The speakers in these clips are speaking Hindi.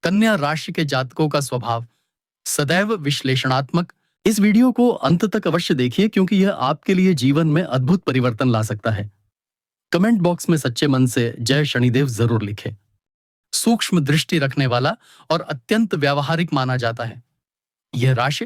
कन्या राशि के जातकों का स्वभाव सदैव विश्लेषणात्मक। इस वीडियो को अंत तक अवश्य देखिए क्योंकि यह आपके लिए जीवन में अद्भुत परिवर्तन ला सकता है। कमेंट बॉक्स में सच्चे मन से जय शनिदेव जरूर लिखें। सूक्ष्म दृष्टि रखने वाला और अत्यंत व्यावहारिक माना जाता है। यह राशि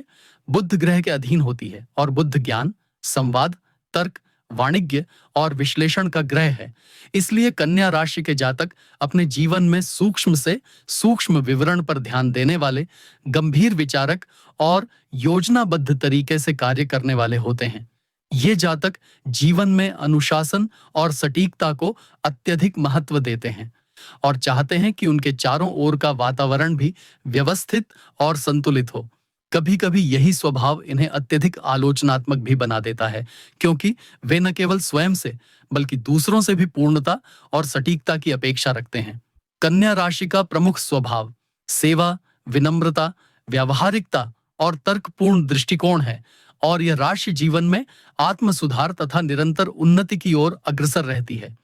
बुध ग्रह के अधीन होती है और बुध ज्ञान, संवाद, तर्क, वाणिज्य और विश्लेषण का ग्रह है। इसलिए कन्या राशि के जातक अपने जीवन में सूक्ष्म से सूक्ष्म विवरण पर ध्यान देने वाले, गंभीर विचारक और योजनाबद्ध तरीके से कार्य करने वाले होते हैं। ये जातक जीवन में अनुशासन और सटीकता को अत्यधिक महत्व देते हैं और चाहते हैं कि उनके चारों ओर का वातावरण भी व्यवस्थित और संतुलित हो। कभी कभी यही स्वभाव इन्हें अत्यधिक आलोचनात्मक भी बना देता है, क्योंकि वे न केवल स्वयं से बल्कि दूसरों से भी पूर्णता और सटीकता की अपेक्षा रखते हैं। कन्या राशि का प्रमुख स्वभाव सेवा, विनम्रता, व्यावहारिकता और तर्कपूर्ण दृष्टिकोण है और यह राशि जीवन में आत्म सुधार तथा निरंतर उन्नति की ओर अग्रसर रहती है।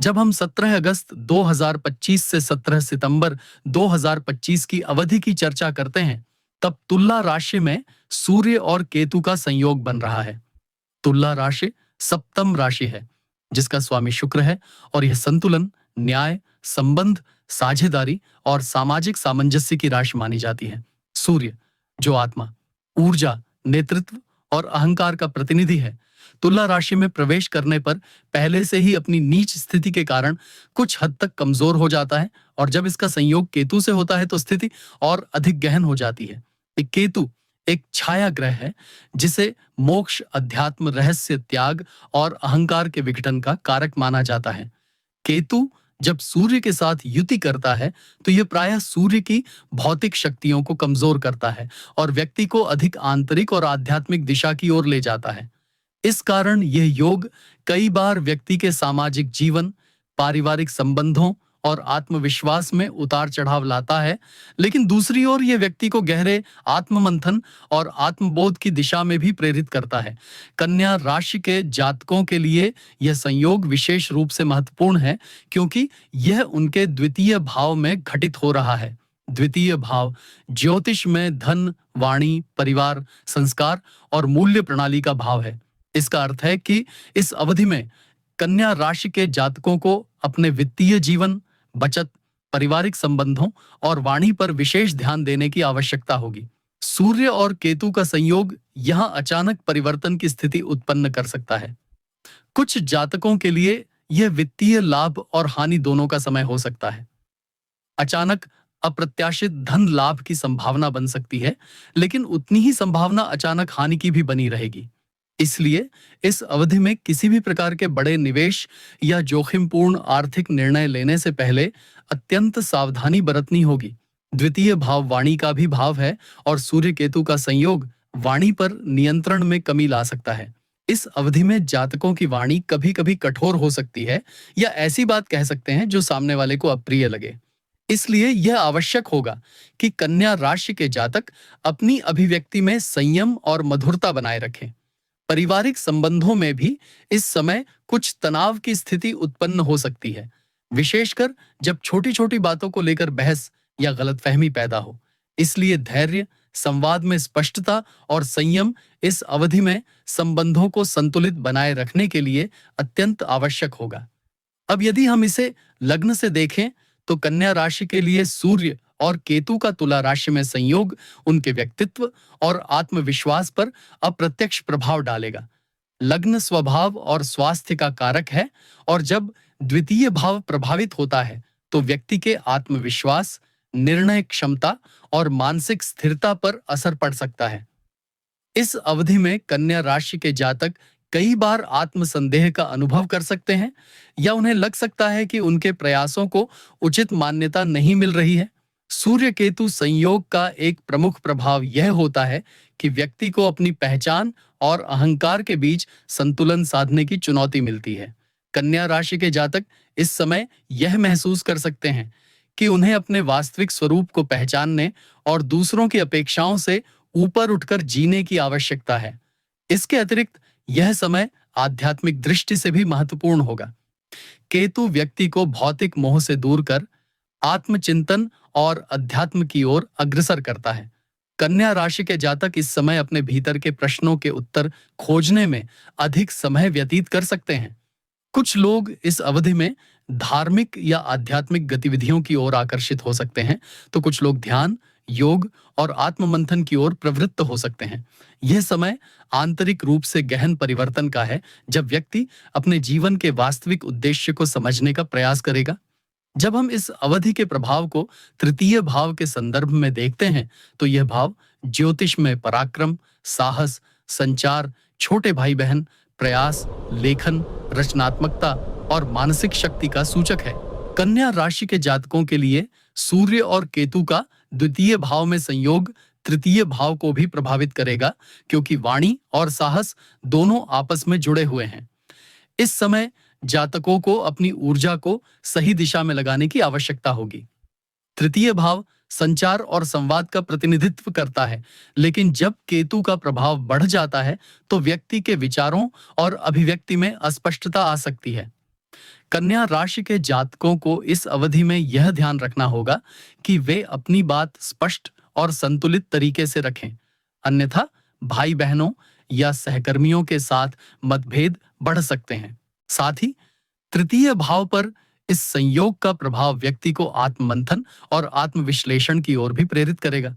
जब हम 17 अगस्त 2025 से 17 सितंबर 2025 की अवधि की चर्चा करते हैं, तब तुला राशि में सूर्य और केतु का संयोग बन रहा है। तुला राशि सप्तम राशि है जिसका स्वामी शुक्र है और यह संतुलन, न्याय, संबंध, साझेदारी और सामाजिक सामंजस्य की राशि मानी जाती है। सूर्य जो आत्मा, ऊर्जा, नेतृत्व और अहंकार का प्रतिनिधि है, तुला राशि में प्रवेश करने पर पहले से ही अपनी नीच स्थिति के कारण कुछ हद तक कमजोर हो जाता है और जब इसका संयोग केतु से होता है तो स्थिति और अधिक गहन हो जाती है। केतु एक छाया ग्रह है जिसे मोक्ष, अध्यात्म, रहस्य, त्याग और अहंकार के विघटन का कारक माना जाता है। केतु जब सूर्य के साथ युति करता है तो यह प्रायः सूर्य की भौतिक शक्तियों को कमजोर करता है और व्यक्ति को अधिक आंतरिक और आध्यात्मिक दिशा की ओर ले जाता है। इस कारण यह योग कई बार व्यक्ति के सामाजिक जीवन, पारिवारिक संबंधों और आत्मविश्वास में उतार चढ़ाव लाता है, लेकिन दूसरी ओर यह व्यक्ति को गहरे आत्ममंथन और आत्मबोध की दिशा में भी प्रेरित करता है। कन्या राशि के जातकों के लिए यह संयोग विशेष रूप से महत्वपूर्ण है क्योंकि यह उनके द्वितीय भाव में घटित हो रहा है। द्वितीय भाव ज्योतिष में धन, वाणी, परिवार, संस्कार और मूल्य प्रणाली का भाव है। इसका अर्थ है कि इस अवधि में कन्या राशि के जातकों को अपने वित्तीय जीवन, बचत, पारिवारिक संबंधों और वाणी पर विशेष ध्यान देने की आवश्यकता होगी। सूर्य और केतु का संयोग यहां अचानक परिवर्तन की स्थिति उत्पन्न कर सकता है। कुछ जातकों के लिए यह वित्तीय लाभ और हानि दोनों का समय हो सकता है। अचानक अप्रत्याशित धन लाभ की संभावना बन सकती है, लेकिन उतनी ही संभावना अचानक हानि की भी बनी रहेगी। इसलिए इस अवधि में किसी भी प्रकार के बड़े निवेश या जोखिमपूर्ण आर्थिक निर्णय लेने से पहले अत्यंत सावधानी बरतनी होगी। द्वितीय भाव वाणी का भी भाव है और सूर्य केतु का संयोग वाणी पर नियंत्रण में कमी ला सकता है। इस अवधि में जातकों की वाणी कभी-कभी कठोर हो सकती है या ऐसी बात कह सकते हैं जो सामने वाले को अप्रिय लगे। इसलिए यह आवश्यक होगा कि कन्या राशि के जातक अपनी अभिव्यक्ति में संयम और मधुरता बनाए रखें। पारिवारिक संबंधों में भी इस समय कुछ तनाव की स्थिति उत्पन्न हो सकती है, विशेषकर जब छोटी-छोटी बातों को लेकर बहस या गलतफहमी पैदा हो। इसलिए धैर्य, संवाद में स्पष्टता और संयम इस अवधि में संबंधों को संतुलित बनाए रखने के लिए अत्यंत आवश्यक होगा। अब यदि हम इसे लग्न से देखें तो कन्या राशि के लिए सूर्य और केतु का तुला राशि में संयोग उनके व्यक्तित्व और आत्मविश्वास पर अप्रत्यक्ष प्रभाव डालेगा। लग्न स्वभाव और स्वास्थ्य का कारक है और जब द्वितीय भाव प्रभावित होता है तो व्यक्ति के आत्मविश्वास, निर्णय क्षमता और मानसिक स्थिरता पर असर पड़ सकता है। इस अवधि में कन्या राशि के जातक कई बार आत्मसंदेह का अनुभव कर सकते हैं या उन्हें लग सकता है कि उनके प्रयासों को उचित मान्यता नहीं मिल रही है। सूर्य केतु संयोग का एक प्रमुख प्रभाव यह होता है कि व्यक्ति को अपनी पहचान और अहंकार के बीच संतुलन साधने की चुनौती मिलती है। कन्या राशि के जातक इस समय यह महसूस कर सकते हैं कि उन्हें अपने वास्तविक स्वरूप को पहचानने और दूसरों की अपेक्षाओं से ऊपर उठकर जीने की आवश्यकता है। इसके अतिरिक्त यह समय आध्यात्मिक दृष्टि से भी महत्वपूर्ण होगा। केतु व्यक्ति को भौतिक मोह से दूर कर आत्मचिंतन और अध्यात्म की ओर अग्रसर करता है। कन्या राशि के जातक इस समय अपने भीतर के प्रश्नों के उत्तर खोजने में अधिक समय व्यतीत कर सकते हैं। कुछ लोग इस अवधि में धार्मिक या आध्यात्मिक गतिविधियों की ओर आकर्षित हो सकते हैं, तो कुछ लोग ध्यान, योग और आत्म मंथन की ओर प्रवृत्त हो सकते हैं। यह समय आंतरिक रूप से गहन परिवर्तन का है, जब व्यक्ति अपने जीवन के वास्तविक उद्देश्य को समझने का प्रयास करेगा। जब हम इस अवधि के प्रभाव को तृतीय भाव के संदर्भ में देखते हैं, तो यह भाव ज्योतिष में पराक्रम, साहस, संचार, छोटे भाई बहन, प्रयास, लेखन, रचनात्मकता और मानसिक शक्ति का सूचक है। कन्या राशि के जातकों के लिए सूर्य और केतु का द्वितीय भाव में संयोग तृतीय भाव को भी प्रभावित करेगा, क्योंकि वाणी और साहस दोनों आपस में जुड़े हुए हैं। इस समय जातकों को अपनी ऊर्जा को सही दिशा में लगाने की आवश्यकता होगी। तृतीय भाव संचार और संवाद का प्रतिनिधित्व करता है, लेकिन जब केतु का प्रभाव बढ़ जाता है तो व्यक्ति के विचारों और अभिव्यक्ति में अस्पष्टता आ सकती है। कन्या राशि के जातकों को इस अवधि में यह ध्यान रखना होगा कि वे अपनी बात स्पष्ट और संतुलित तरीके से रखें, अन्यथा भाई बहनों या सहकर्मियों के साथ मतभेद बढ़ सकते हैं। साथ ही तृतीय भाव पर इस संयोग का प्रभाव व्यक्ति को आत्ममंथन और आत्मविश्लेषण की ओर भी प्रेरित करेगा।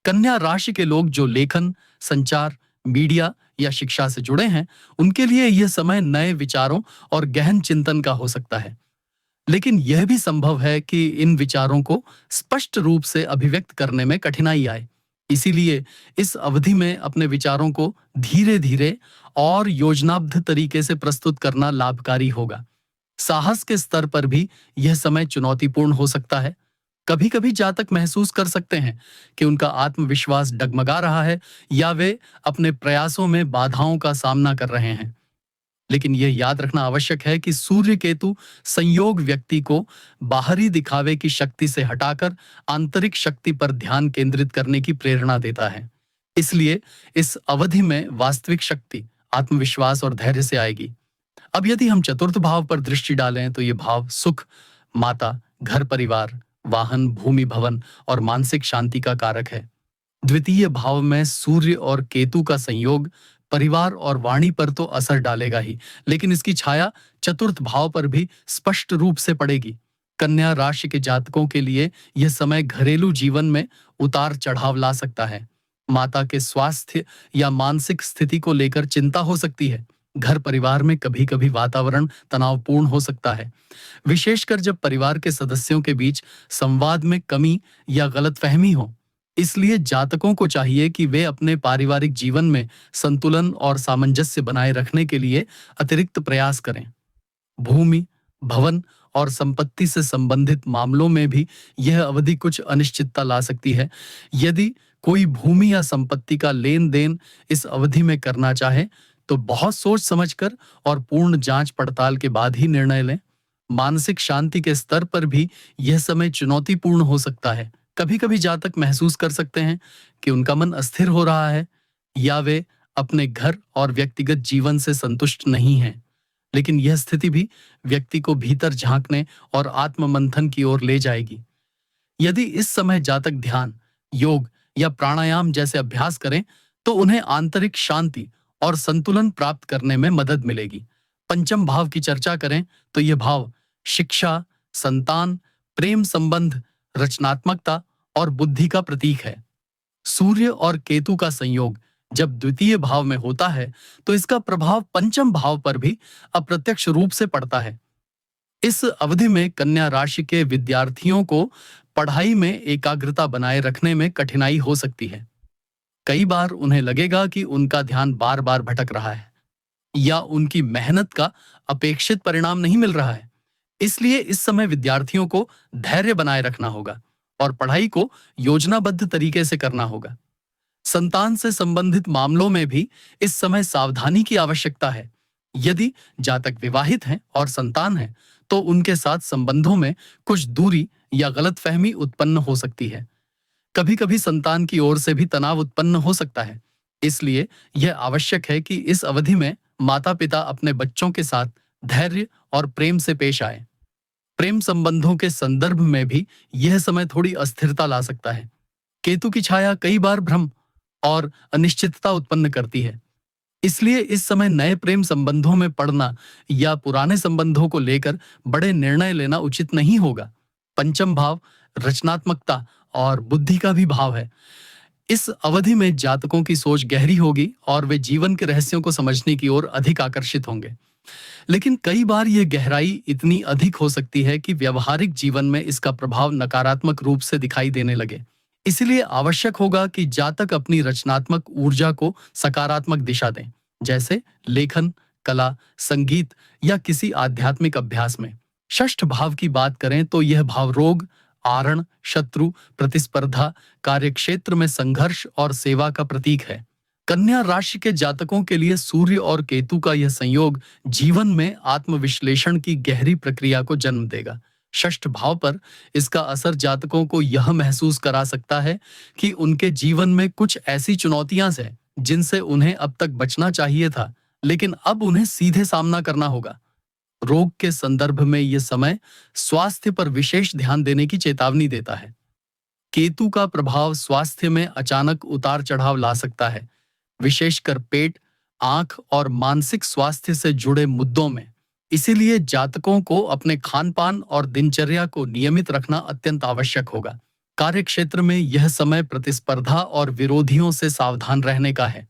कन्या राशि के लोग जो लेखन, संचार, मीडिया या शिक्षा से जुड़े हैं, उनके लिए यह समय नए विचारों और गहन चिंतन का हो सकता है। लेकिन यह भी संभव है कि इन विचारों को स्पष्ट रूप से अभिव्यक्त करने में कठिनाई आए। इसीलिए इस अवधि में अपने विचारों को धीरे धीरे और योजनाबद्ध तरीके से प्रस्तुत करना लाभकारी होगा। साहस के स्तर पर भी यह समय चुनौतीपूर्ण हो सकता है। कभी कभी जातक महसूस कर सकते हैं कि उनका आत्मविश्वास डगमगा रहा है या वे अपने प्रयासों में बाधाओं का सामना कर रहे हैं। लेकिन यह याद रखना आवश्यक है कि सूर्य केतु संयोग व्यक्ति को बाहरी दिखावे की शक्ति से हटाकर आंतरिक शक्ति पर ध्यान केंद्रित करने की प्रेरणा देता है। इसलिए इस अवधि में वास्तविक शक्ति आत्मविश्वास और धैर्य से आएगी। अब यदि हम चतुर्थ भाव पर दृष्टि डालें तो ये भाव सुख, माता, घर परिवार, वाहन, भूमि, भवन और मानसिक शांति का कारक है। द्वितीय भाव में सूर्य और केतु का संयोग परिवार और वाणी पर तो असर डालेगा ही, लेकिन इसकी छाया चतुर्थ भाव पर भी स्पष्ट रूप से पड़ेगी। कन्या राशि के जातकों के लिए यह समय घरेलू जीवन में उतार चढ़ाव ला सकता है। माता के स्वास्थ्य या मानसिक स्थिति को लेकर चिंता हो सकती है। घर परिवार में कभी कभी वातावरण तनावपूर्ण हो सकता है, विशेषकर जब परिवार के सदस्यों के बीच संवाद में कमी या गलतफहमी हो। इसलिए जातकों को चाहिए कि वे अपने पारिवारिक जीवन में संतुलन और सामंजस्य बनाए रखने के लिए अतिरिक्त प्रयास करें। भूमि, भवन और संपत्ति से संबंधित मामलों में भी यह अवधि कुछ अनिश्चितता ला सकती है। यदि कोई भूमि या संपत्ति का लेन देन इस अवधि में करना चाहे तो बहुत सोच समझकर और पूर्ण जांच पड़ताल के बाद ही निर्णय लें। मानसिक शांति के स्तर पर भी यह समय चुनौतीपूर्ण हो सकता है। कभी कभी जातक महसूस कर सकते हैं कि उनका मन अस्थिर हो रहा है या वे अपने घर और व्यक्तिगत जीवन से संतुष्ट नहीं हैं। लेकिन यह स्थिति भी व्यक्ति को भीतर झांकने और आत्ममंथन की ओर ले जाएगी। यदि इस समय जातक ध्यान, योग या प्राणायाम जैसे अभ्यास करें तो उन्हें आंतरिक शांति और संतुलन प्राप्त करने में मदद मिलेगी। पंचम भाव की चर्चा करें तो यह भाव शिक्षा, संतान, प्रेम संबंध, रचनात्मकता और बुद्धि का प्रतीक है। सूर्य और केतु का संयोग जब द्वितीय भाव में होता है तो इसका प्रभाव पंचम भाव पर भी अप्रत्यक्ष रूप से पड़ता है। इस अवधि में कन्या राशि के विद्यार्थियों को पढ़ाई में एकाग्रता बनाए रखने में कठिनाई हो सकती है। कई बार उन्हें लगेगा कि उनका ध्यान बार बार भटक रहा है या उनकी मेहनत का अपेक्षित परिणाम नहीं मिल रहा है। इसलिए इस समय विद्यार्थियों को धैर्य बनाए रखना होगा और पढ़ाई को योजनाबद्ध तरीके से करना होगा। संतान से संबंधित मामलों में भी इस समय सावधानी की आवश्यकता है। यदि जातक विवाहित हैं और संतान है तो उनके साथ संबंधों में कुछ दूरी या गलतफहमी उत्पन्न हो सकती है। कभी कभी संतान की ओर से भी तनाव उत्पन्न हो सकता है। इसलिए यह आवश्यक है कि इस अवधि में माता पिता अपने बच्चों के साथ धैर्य और प्रेम से पेश आए। प्रेम संबंधों के संदर्भ में भी यह समय थोड़ी अस्थिरता ला सकता है। केतु की छाया कई बार भ्रम और अनिश्चितता उत्पन्न करती है। इसलिए इस समय नए प्रेम संबंधों में पड़ना या पुराने संबंधों को लेकर बड़े निर्णय लेना उचित नहीं होगा। पंचम भाव रचनात्मकता और बुद्धि का भी भाव है। इस अवधि में जातकों की सोच गहरी होगी और वे जीवन के रहस्यों को समझने की ओर अधिक आकर्षित होंगे। लेकिन कई बार यह गहराई इतनी अधिक हो सकती है कि व्यवहारिक जीवन में इसका प्रभाव नकारात्मक रूप से दिखाई देने लगे। इसलिए आवश्यक होगा कि जातक अपनी रचनात्मक ऊर्जा को सकारात्मक दिशा दें, जैसे लेखन, कला, संगीत या किसी आध्यात्मिक अभ्यास में। षष्ठ भाव की बात करें तो यह भाव रोग, आरण, शत्रु, प्रतिस्पर्धा, कार्यक्षेत्र में संघर्ष और सेवा का प्रतीक है। कन्या राशि के जातकों के लिए सूर्य और केतु का यह संयोग जीवन में आत्मविश्लेषण की गहरी प्रक्रिया को जन्म देगा। षष्ठ भाव पर इसका असर जातकों को यह महसूस करा सकता है कि उनके जीवन में कुछ ऐसी चुनौतियां हैं जिनसे उन्हें अब तक बचना चाहिए था, लेकिन अब उन्हें सीधे सामना करना होगा। रोग के संदर्भ में यह समय स्वास्थ्य पर विशेष ध्यान देने की चेतावनी देता है। केतु का प्रभाव स्वास्थ्य में अचानक उतार चढ़ाव ला सकता है, विशेषकर पेट, आंख और मानसिक स्वास्थ्य से जुड़े मुद्दों में। इसीलिए जातकों को अपने खान-पान और दिनचर्या को नियमित रखना अत्यंत आवश्यक होगा। कार्यक्षेत्र में यह समय प्रतिस्पर्धा और विरोधियों से सावधान रहने का है।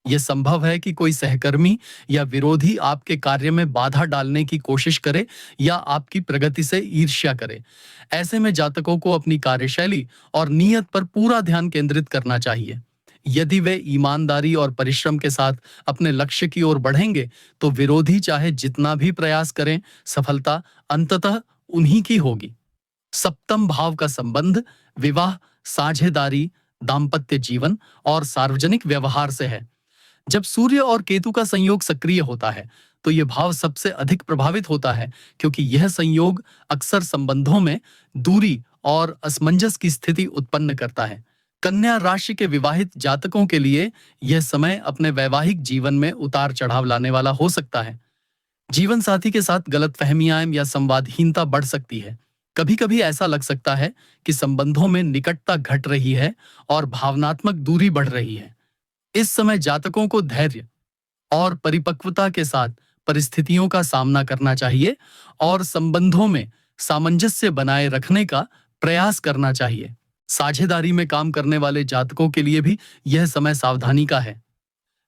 यह संभव है कि कोई सहकर्मी या विरोधी आपके कार्य में बाधा डालने की कोशिश करे या आपकी प्रगति से ईर्ष्या करे। ऐसे में जातकों को अपनी कार्यशैली और नियत पर पूरा ध्यान केंद्रित करना चाहिए। यदि वे ईमानदारी और परिश्रम के साथ अपने लक्ष्य की ओर बढ़ेंगे, तो विरोधी चाहे जितना भी प्रयास करें, सफलता अंततः उन्हीं की होगी। सप्तम भाव का संबंध विवाह, साझेदारी, दाम्पत्य जीवन और सार्वजनिक व्यवहार से है। जब सूर्य और केतु का संयोग सक्रिय होता है, तो यह भाव सबसे अधिक प्रभावित होता है, क्योंकि यह संयोग अक्सर संबंधों में दूरी और असमंजस की स्थिति उत्पन्न करता है। कन्या राशि के विवाहित जातकों के लिए यह समय अपने वैवाहिक जीवन में उतार चढ़ाव लाने वाला हो सकता है। जीवन साथी के साथ गलतफहमियां या संवादहीनता बढ़ सकती है। कभी-कभी ऐसा लग सकता है कि संबंधों में निकटता घट रही है और भावनात्मक दूरी बढ़ रही है। इस समय जातकों को धैर्य और परिपक्वता के साथ परिस्थितियों का सामना करना चाहिए और संबंधों में सामंजस्य बनाए रखने का प्रयास करना चाहिए। साझेदारी में काम करने वाले जातकों के लिए भी यह समय सावधानी का है।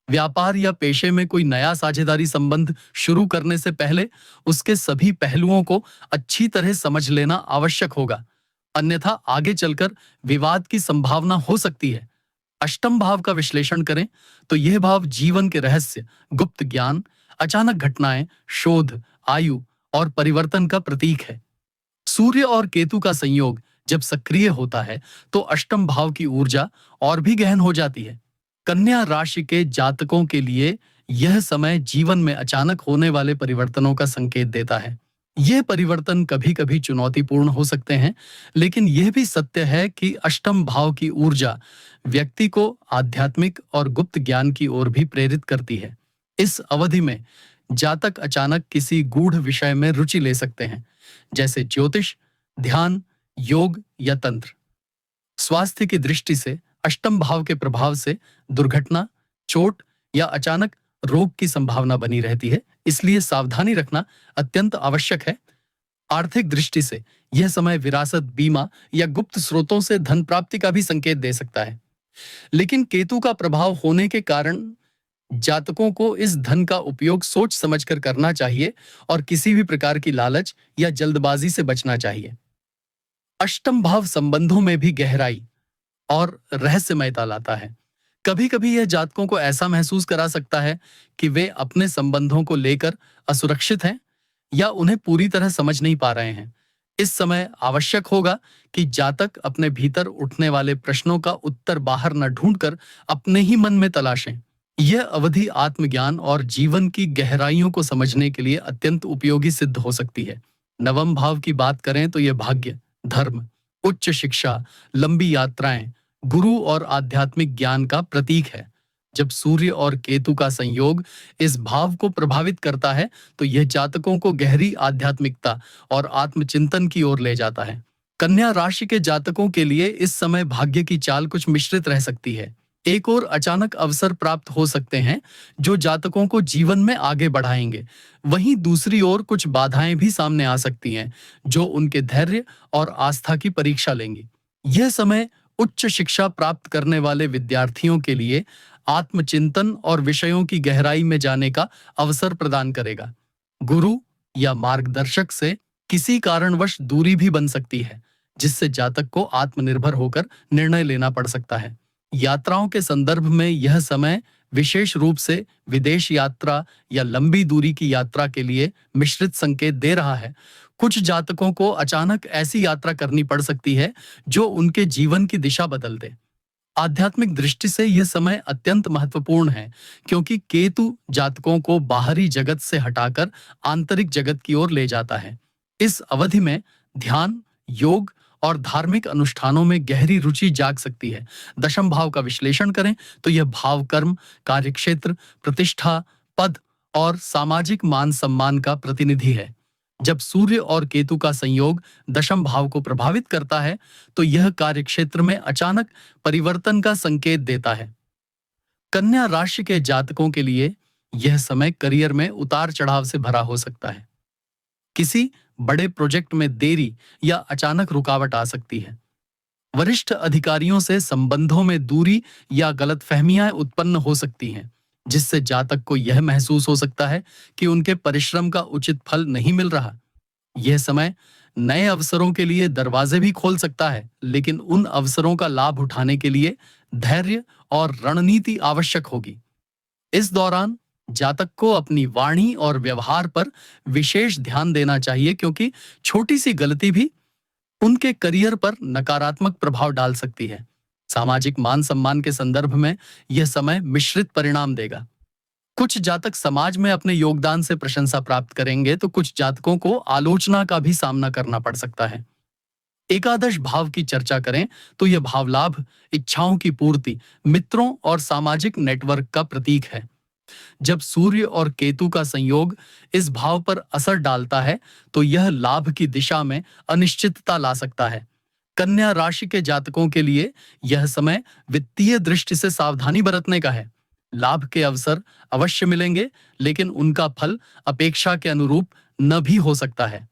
व्यापार या पेशे में कोई नया साझेदारी संबंध शुरू करने से पहले उसके सभी पहलुओं को अच्छी तरह समझ लेना आवश्यक होगा, अन्यथा आगे चलकर विवाद की संभावना हो सकती है। अष्टम भाव का विश्लेषण करें तो यह भाव जीवन के रहस्य, गुप्त ज्ञान, अचानक घटनाएं, शोध, आयु और परिवर्तन का प्रतीक है। सूर्य और केतु का संयोग जब सक्रिय होता है, तो अष्टम भाव की ऊर्जा और भी गहन हो जाती है। कन्या राशि के जातकों के लिए यह समय जीवन में अचानक होने वाले परिवर्तनों का संकेत देता है। ये परिवर्तन कभी-कभी चुनौतीपूर्ण हो सकते हैं, लेकिन यह भी सत्य है कि अष्टम भाव की ऊर्जा व्यक्ति को आध्यात्मिक और गुप्त ज्ञान की ओर भी प्रेरित करती है। इस अवधि में जातक अचानक किसी गूढ़ विषय में रुचि ले सकते हैं, जैसे ज्योतिष, ध्यान, योग या तंत्र। स्वास्थ्य की दृष्टि से अष्टम भाव के प्रभाव से दुर्घटना, चोट या अचानक रोग की संभावना बनी रहती है, इसलिए सावधानी रखना अत्यंत आवश्यक है। आर्थिक दृष्टि से यह समय विरासत, बीमा या गुप्त स्रोतों से धन प्राप्ति का भी संकेत दे सकता है। लेकिन केतु का प्रभाव होने के कारण जातकों को इस धन का उपयोग सोच समझकर करना चाहिए और किसी भी प्रकार की लालच या जल्दबाजी से बचना चाहिए। अष्टम भाव संबंधों में भी गहराई और रहस्यमयता लाता है। कभी-कभी यह जातकों को ऐसा महसूस करा सकता है कि वे अपने संबंधों को लेकर असुरक्षित हैं या उन्हें पूरी तरह समझ नहीं पा रहे हैं। इस समय आवश्यक होगा कि जातक अपने भीतर उठने वाले प्रश्नों का उत्तर बाहर न ढूंढकर अपने ही मन में तलाशें। यह अवधि आत्मज्ञान और जीवन की गहराइयों को समझने के लिए अत्यंत उपयोगी सिद्ध हो सकती है। नवम भाव की बात करें तो यह भाग्य, धर्म, उच्च शिक्षा, लंबी यात्राएं, गुरु और आध्यात्मिक ज्ञान का प्रतीक है। जब सूर्य और केतु का संयोग इस भाव को प्रभावित करता है तो यह जातकों को गहरी आध्यात्मिकता और आत्मचिंतन की ओर ले जाता है। कन्या राशि के जातकों के लिए इस समय भाग्य की चाल कुछ मिश्रित रह सकती है। एक और अचानक अवसर प्राप्त हो सकते हैं जो जातकों को जीवन में आगे बढ़ाएंगे। वहीं दूसरी ओर कुछ बाधाएं भी सामने आ सकती हैं जो उनके धैर्य और आस्था की परीक्षा लेंगी। यह समय उच्च शिक्षा प्राप्त करने वाले विद्यार्थियों के लिए आत्मचिंतन और विषयों की गहराई में जाने का अवसर प्रदान करेगा। गुरु या मार्गदर्शक से किसी कारणवश दूरी भी बन सकती है, जिससे जातक को आत्मनिर्भर होकर निर्णय लेना पड़ सकता है। यात्राओं के संदर्भ में यह समय विशेष रूप से विदेश यात्रा या लंबी दूरी की यात्रा के लिए मिश्रित संकेत दे रहा है। कुछ जातकों को अचानक ऐसी यात्रा करनी पड़ सकती है जो उनके जीवन की दिशा बदल दे। आध्यात्मिक दृष्टि से यह समय अत्यंत महत्वपूर्ण है क्योंकि केतु जातकों को बाहरी जगत से हटाकर आंतरिक जगत की ओर ले जाता है। इस अवधि में ध्यान, योग और धार्मिक अनुष्ठानों में गहरी रुचि जाग सकती है। दशम भाव का विश्लेषण करें तो यह भाव कर्म, कार्यक्षेत्र, प्रतिष्ठा, पद और सामाजिक मान सम्मान का प्रतिनिधि है। जब सूर्य और केतु का संयोग दशम भाव को प्रभावित करता है तो यह कार्यक्षेत्र में अचानक परिवर्तन का संकेत देता है। कन्या राशि के जातकों के लिए यह समय करियर में उतार चढ़ाव से भरा हो सकता है। किसी बड़े प्रोजेक्ट में देरी या अचानक रुकावट आ सकती है। वरिष्ठ अधिकारियों से संबंधों में दूरी या गलतफहमियां उत्पन्न हो सकती हैं, जिससे जातक को यह महसूस हो सकता है कि उनके परिश्रम का उचित फल नहीं मिल रहा। यह समय नए अवसरों के लिए दरवाजे भी खोल सकता है, लेकिन उन अवसरों का लाभ उठाने के लिए धैर्य और रणनीति आवश्यक होगी। इस दौरान जातक को अपनी वाणी और व्यवहार पर विशेष ध्यान देना चाहिए क्योंकि छोटी सी गलती भी उनके करियर पर नकारात्मक प्रभाव डाल सकती है। सामाजिक मान सम्मान के संदर्भ में यह समय मिश्रित परिणाम देगा। कुछ जातक समाज में अपने योगदान से प्रशंसा प्राप्त करेंगे तो कुछ जातकों को आलोचना का भी सामना करना पड़ सकता है। एकादश भाव की चर्चा करें तो यह भाव लाभ, इच्छाओं की पूर्ति, मित्रों और सामाजिक नेटवर्क का प्रतीक है। जब सूर्य और केतु का संयोग इस भाव पर असर डालता है तो यह लाभ की दिशा में अनिश्चितता ला सकता है। कन्या राशि के जातकों के लिए यह समय वित्तीय दृष्टि से सावधानी बरतने का है। लाभ के अवसर अवश्य मिलेंगे, लेकिन उनका फल अपेक्षा के अनुरूप न भी हो सकता है।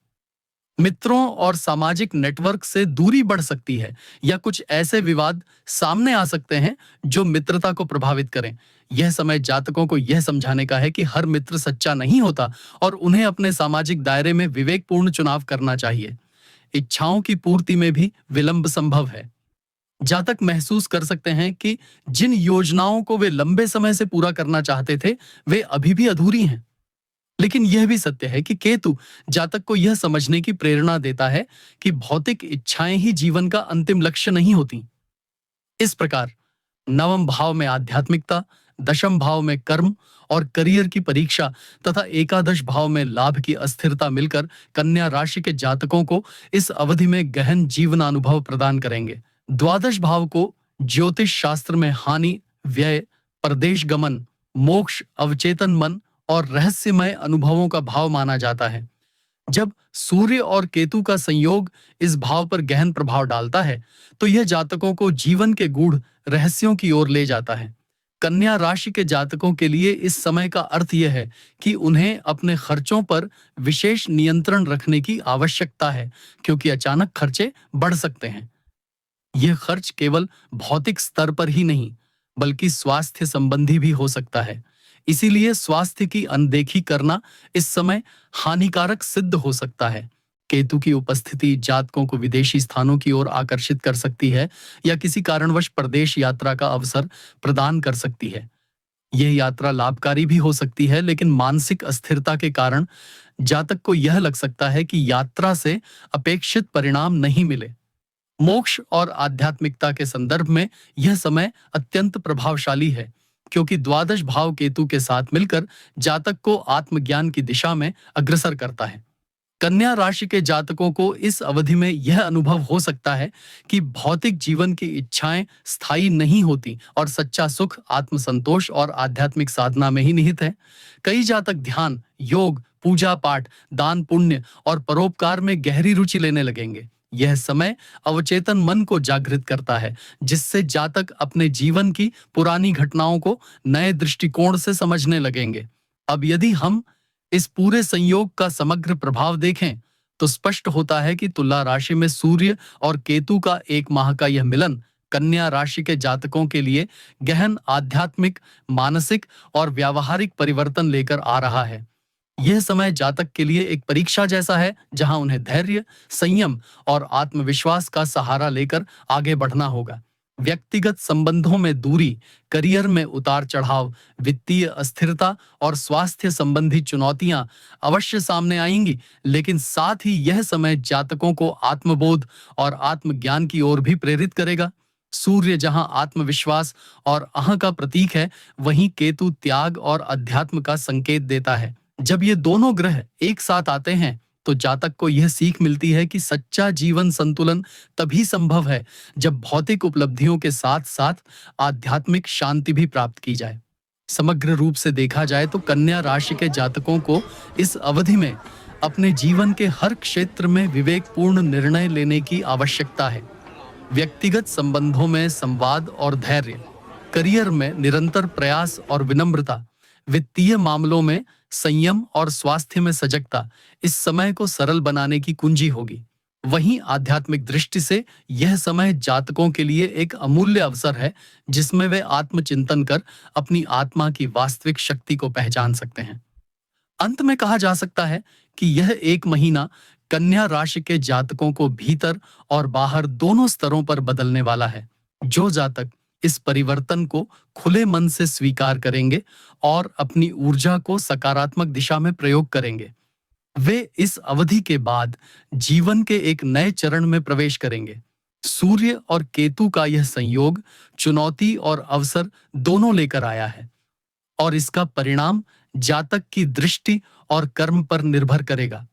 मित्रों और सामाजिक नेटवर्क से दूरी बढ़ सकती है या कुछ ऐसे विवाद सामने आ सकते हैं जो मित्रता को प्रभावित करें। यह समय जातकों को यह समझाने का है कि हर मित्र सच्चा नहीं होता और उन्हें अपने सामाजिक दायरे में विवेकपूर्ण चुनाव करना चाहिए। इच्छाओं की पूर्ति में भी विलंब संभव है। जातक महसूस कर सकते हैं कि जिन योजनाओं को वे लंबे समय से पूरा करना चाहते थे वे अभी भी अधूरी हैं। लेकिन यह भी सत्य है कि केतु जातक को यह समझने की प्रेरणा देता है कि भौतिक इच्छाएं ही जीवन का अंतिम लक्ष्य नहीं होती। इस प्रकार नवम भाव में आध्यात्मिकता, दशम भाव में कर्म और करियर की परीक्षा तथा एकादश भाव में लाभ की अस्थिरता मिलकर कन्या राशि के जातकों को इस अवधि में गहन जीवनानुभव प्रदान करेंगे। द्वादश भाव को ज्योतिष शास्त्र में हानि, व्यय, परदेश गमन, मोक्ष, अवचेतन मन और रहस्यमय अनुभवों का भाव माना जाता है। जब सूर्य और केतु का संयोग इस भाव पर गहन प्रभाव डालता है तो यह जातकों को जीवन के गूढ़ रहस्यों की ओर ले जाता है। कन्या राशि के जातकों के लिए इस समय का अर्थ यह है कि उन्हें अपने खर्चों पर विशेष नियंत्रण रखने की आवश्यकता है क्योंकि अचानक खर्चे बढ़ सकते हैं। यह खर्च केवल भौतिक स्तर पर ही नहीं बल्कि स्वास्थ्य संबंधी भी हो सकता है। इसीलिए स्वास्थ्य की अनदेखी करना इस समय हानिकारक सिद्ध हो सकता है। केतु की उपस्थिति जातकों को विदेशी स्थानों की ओर आकर्षित कर सकती है या किसी कारणवश प्रदेश यात्रा का अवसर प्रदान कर सकती है। यह यात्रा लाभकारी भी हो सकती है, लेकिन मानसिक अस्थिरता के कारण जातक को यह लग सकता है कि यात्रा से अपेक्षित परिणाम नहीं मिले। मोक्ष और आध्यात्मिकता के संदर्भ में यह समय अत्यंत प्रभावशाली है क्योंकि द्वादश भाव केतु के साथ मिलकर जातक को आत्मज्ञान की दिशा में अग्रसर करता है। कन्या राशि के जातकों को इस अवधि में यह अनुभव हो सकता है कि भौतिक जीवन की इच्छाएं स्थायी नहीं होती और सच्चा सुख आत्मसंतोष और आध्यात्मिक साधना में ही निहित है। कई जातक ध्यान, योग, पूजा पाठ, दान पुण्य और परोपकार में गहरी रुचि लेने लगेंगे। यह समय अवचेतन मन को जागृत करता है, जिससे जातक अपने जीवन की पुरानी घटनाओं को नए दृष्टिकोण से समझने लगेंगे। अब यदि हम इस पूरे संयोग का समग्र प्रभाव देखें, तो स्पष्ट होता है कि तुला राशि में सूर्य और केतु का एक माह का यह मिलन कन्या राशि के जातकों के लिए गहन आध्यात्मिक, मानसिक और व्यावहारिक परिवर्तन लेकर आ रहा है। यह समय जातक के लिए एक परीक्षा जैसा है, जहां उन्हें धैर्य, संयम और आत्मविश्वास का सहारा लेकर आगे बढ़ना होगा। व्यक्तिगत संबंधों में दूरी, करियर में उतार चढ़ाव, वित्तीय अस्थिरता और स्वास्थ्य संबंधी चुनौतियां अवश्य सामने आएंगी, लेकिन साथ ही यह समय जातकों को आत्मबोध और आत्मज्ञान की ओर भी प्रेरित करेगा। सूर्य जहां आत्मविश्वास और अहं का प्रतीक है, वहीं केतु त्याग और अध्यात्म का संकेत देता है। जब ये दोनों ग्रह एक साथ आते हैं, तो जातक को यह सीख मिलती है कि सच्चा जीवन संतुलन तभी संभव है जब भौतिक उपलब्धियों के साथ साथ आध्यात्मिक शांति भी प्राप्त की जाए। समग्र रूप से देखा जाए तो कन्या राशि के जातकों को इस अवधि में अपने जीवन के हर क्षेत्र में विवेकपूर्ण निर्णय लेने की आवश्यकता है। व्यक्तिगत संबंधों में संवाद और धैर्य, करियर में निरंतर प्रयास और विनम्रता, वित्तीय मामलों में संयम और स्वास्थ्य में सजगता इस समय को सरल बनाने की कुंजी होगी। वहीं आध्यात्मिक दृष्टि से यह समय जातकों के लिए एक अमूल्य अवसर है, जिसमें वे आत्मचिंतन कर अपनी आत्मा की वास्तविक शक्ति को पहचान सकते हैं। अंत में कहा जा सकता है कि यह एक महीना कन्या राशि के जातकों को भीतर और बाहर दोनों स्तरों पर बदलने वाला है। जो जातक इस परिवर्तन को खुले मन से स्वीकार करेंगे और अपनी ऊर्जा को सकारात्मक दिशा में प्रयोग करेंगे, वे इस अवधि के बाद जीवन के एक नए चरण में प्रवेश करेंगे। सूर्य और केतु का यह संयोग चुनौती और अवसर दोनों लेकर आया है, और इसका परिणाम जातक की दृष्टि और कर्म पर निर्भर करेगा।